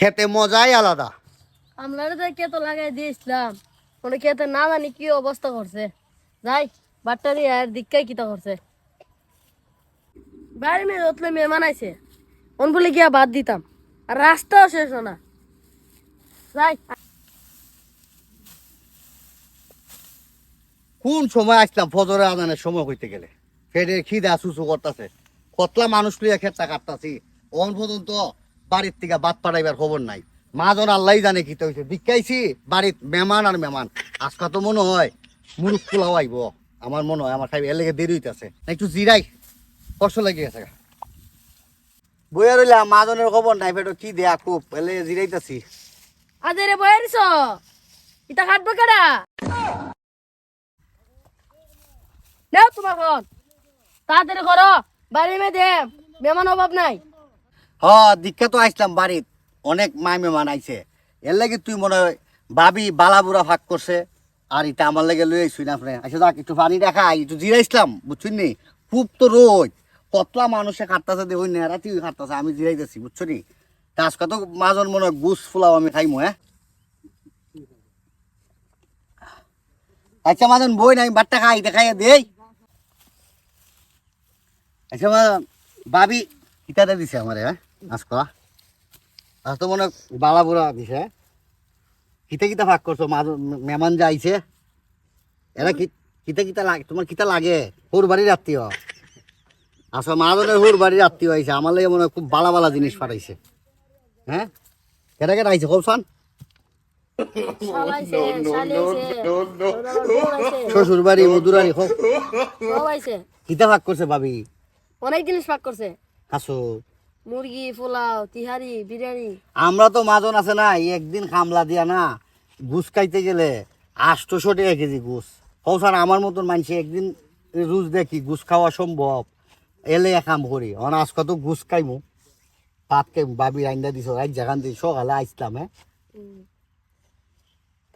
খেতে মজাই আলাদা। আমরা তো লাগাই দিয়েছিলাম, ওটা খেতে না জানি কি অবস্থা করছে। যাই বাট্টারি আর দিককাই কিতা করছে। বাড়ি মেয়ে উঠলে মেহমান আইছে, অন বলে গিয়া বাদ দিতাম, আর রাস্তাও শেষ না। যাই কোন সময় আসলাম ফজরের আজানের সময় হইতে গেলে ফেরে খিদা সুসু করতেছে, কতলা মানুষ লইয়া খেতা কাটতাছি, অন পর্যন্ত বাড়ির থেকে বাদ পাঠাইবার খবর নাই। মাজন আল্লাহ জানে কি হয়েছে, বিকাইছি বাড়ির মেহমান আর মেহমান। আজকা তো মনে হয় মুরুখ পোলাও আইব, আমার মনে হয়। আমার খাই এর লেগে দেরি হইতেছে, একটু জিরাই, কষ্ট লেগে গেছে। বইয়া রইলাম, মাজনের খবর নাই, ফেটো কি দেয়া খুব এলে জিরাইতেছি। আজেরে বয়ারিস ইতা কাটবো কেডা? নাও তোমার ফোন, তাড়াতাড়ি করো, বাড়ি মেয়ে দে, মেহমান অভাব নাই। হ দীক্ষা তো আসলাম বাড়িত, অনেক মাই মেহমান আইছে। এর লাগে তুই মনে হয় ভাবি বালাবুড়া ভাগ করছে, আর এটা আমার লাগে লই আইসুই না আপনি। আচ্ছা যাক, একটু পানি দেখাই, একটু জিরাইছিলাম বুঝছুন নি। খুব তো রোদ, কতলা মানুষে খাটতাছে দেখুন না, রাতি খাটতাছে, আমি জিরাইতেছি বুঝছো নি। আজকে তো মাজন মনে হয় গুস ফুলাও আমি খাইমু। হ্যাঁ আচ্ছা মাজন বই নাই, বাট্টা খাই দেখাইয়া দেই। আচ্ছা ভাবি কিতাটা দিছে আমারে, হ্যাঁ আজকা আজ তো মনে হয় বালাবুড়া দিছে। কিতা কিতা ভাগ করছো মেহমান যে আইছে, এরা কিতা কিতা লাগে তোমার? কিতা লাগে? হুর বাড়ির আত্মীয় আচ্ছা, মাদনের হুর বাড়ির আত্মীয় আইছে, আমার লাগে মনে হয় খুব বালা বালা জিনিস পাঠাইছে। হ্যাঁ কেটা কেটা আইছে খুব সান? শালাইছে, শালাইছে, বোর আইছে, শ্বশুর বাড়ি মধুরারি হোক, সব আইছে। কিতা ভাগ করছে ভাবি? অনেক জিনিস পাক করছে, আসো মুরগি, পোলাও, তিহারি, বিরিয়ানি। আমরা তো মাজন আছে না, একদিন খামলা দিয়া না ঘুষ খাইতে গেলে 800 টাকা কেজি ঘুষ। কৌসান আমার মতন মানুষে একদিন রুজ দেখি ঘুষ খাওয়া সম্ভব, এলে কাম করি। আজ কত ঘুষ খাইমু, ভাত খাইমু, ভাবি রাইন্দা দিছ এক জায়গান দিয়ে সকালে আসলাম। হ্যাঁ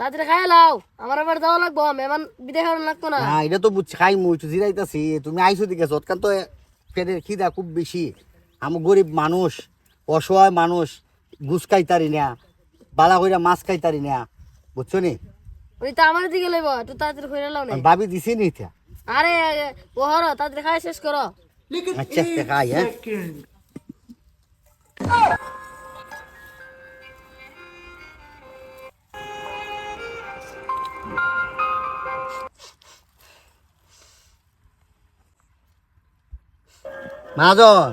তাড়াতাড়ি খাই লাও, আমার আবার যাওয়া লাগবো, মেহমান বিদায় হওয়ার লাগতো না। না এটা তো বুঝছি, খাইমু একটু জিরাইতাছি। তুমি আইসো দিকে যৎকান তো পেটের খিদা খুব বেশি। আমি গরিব মানুষ, অসহায় মানুষ, ঘুষ খাইতারি না, বালা কইরা মাছ খাইতারি না বুঝছো নি। ওই তো আমার দিকে লইব, একটু তাড়াতাড়ি করে লাও না। ভাবি দিছি নি এটা? আরে ওহর তাড়াতাড়ি খাই শেষ করো। আচ্ছা খাই। হ্যাঁ মাজন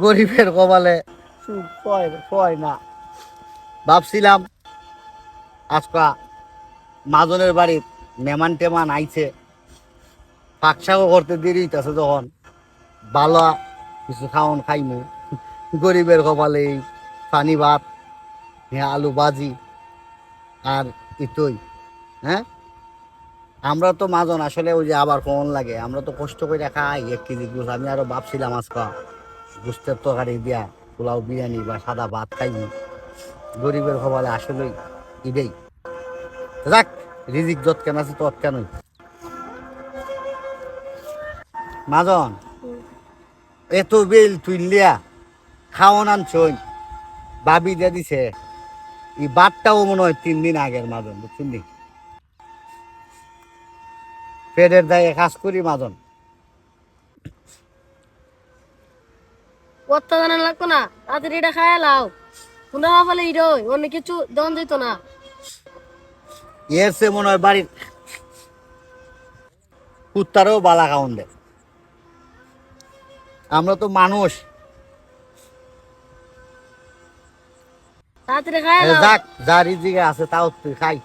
গরিবের কপালে সুখ হয় না। ভাবছিলাম আজকা মাজনের বাড়ির মেহমান টেমান আইছে, পাকশাকও করতে দেরি হইতেছে, যখন ভালো কিছু খাওয়ান খাইমু। গরিবের কপালে এই পানি ভাত, আলু ভাজি আর ইতই। হ্যাঁ আমরা তো মাজন আসলে ওই যে আবার ফোন লাগে, আমরা তো কষ্ট করে খাই 1 কেজি গুছ। আমি আরো ভাবছিলাম আজকা গুস্তের তরকারি দিয়া পোলাও বিরিয়ানি বা সাদা ভাত খাইনি। গরিবের কপালে আসলে ইবেই। যাক, রিজিক যত কেন আছে তত কেনই। মাজন এত বেল তুইলিয়া খাওয়ান আনছই, ভাবি দিয়ে দিছে। এই বাটটাও মনে হয় 3 দিন আগের মাজন বুঝছেন নি। পেটের দায়ে কাজ করি মাজন। কত্তা জানা লাগতো না, তাড়াতাড়ি এটা খাই লাও। শুনে বলে ইরোই অন্য কিছু দন দিত না। এর সে মনে হয় বাড়ির কুত্তারও বালা খাওয়ান দেয়। আমরা তো মানুষ। তাড়াতাড়ি খাই লাও। যাক, যা রিজিকে আছে তাও তুই খাই।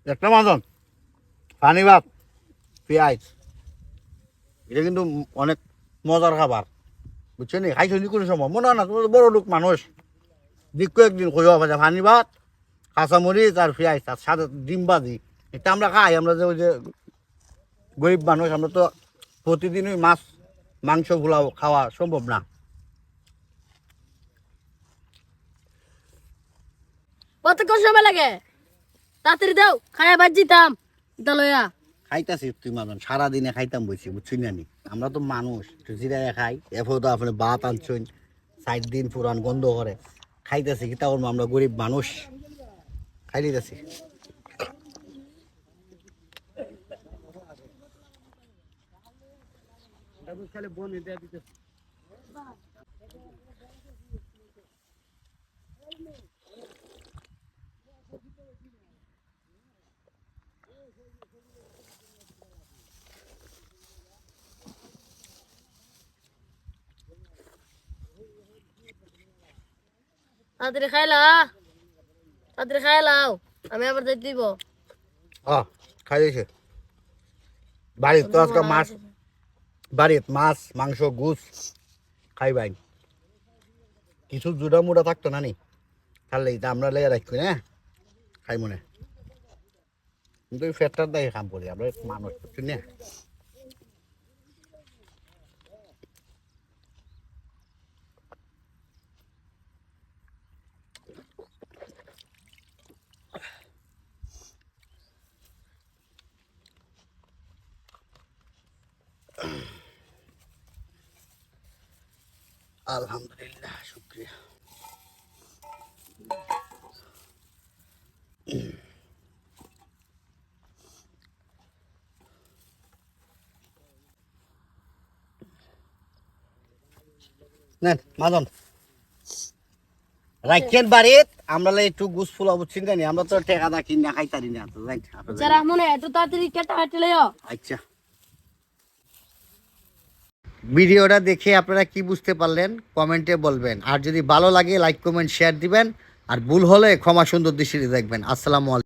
একটা মাজন পানি ভাত পেঁয়াজ, এটা কিন্তু অনেক মজার খাবার বুঝছো নি। খাইছো নি কোনো সময়? মনে হয় না, তোমার বড় লোক মানুষ, দিক একদিন কইবা ভাজা পানি ভাত, কাঁচামরিচ আর পেঁয়াজ, তার সাথে ডিম ভাজি। এটা আমরা খাই। আমরা যে ওই যে গরিব মানুষ, আমরা তো প্রতিদিনই মাছ মাংস গুলাও খাওয়া সম্ভব না। কতক্ষণ সময় লাগে? তাড়াতাড়ি দাও খায়া বাজ দিতাম এটা লইয়া খাইতাছি তুই মাজন সারাদিনে খাইতাম বলছি বুঝছি না নি আমরা তো মানুষ একটু জিরায় খাই এরপর তো আপনি ভাত আনছেন 60 দিন পুরান গন্ধ করে খাইতেছি কি তাও আমরা গরিব মানুষ খাই দিতেছি তাড়াতাড়ি খাইলাও আমি আবার যাই দিব খাই দিয়েছে বাড়ির তো আজকে মাছ বাড়ির মাছ মাংস গুছ খাই ভাই কিছু জুড়া মুড়া থাকতো না নি তাহলে এটা আমরা লেগে রাখি না খাই মনে কিন্তু ফ্যাটটার দায় কাম করি আমরা মানুষ করছি না আলহামদুলিল্লাহ শুক্রিয়া নেন মাজন রাখেন বাড়িত আমরা একটু গুছ ফুলা বুঝছি জানি আমরা তো টেকা দা কিনা খাইতারি না তো যারা মনে এত তাড়াতাড়ি কেটে হাঁটে লইও আচ্ছা ভিডিওটা দেখে আপনারা কি বুঝতে পারলেন কমেন্টে বলবেন আর যদি ভালো লাগে লাইক কমেন্ট শেয়ার দিবেন আর ভুল হলে ক্ষমা সুন্দর দৃষ্টিতে দেখবেন আসসালামু আলাইকুম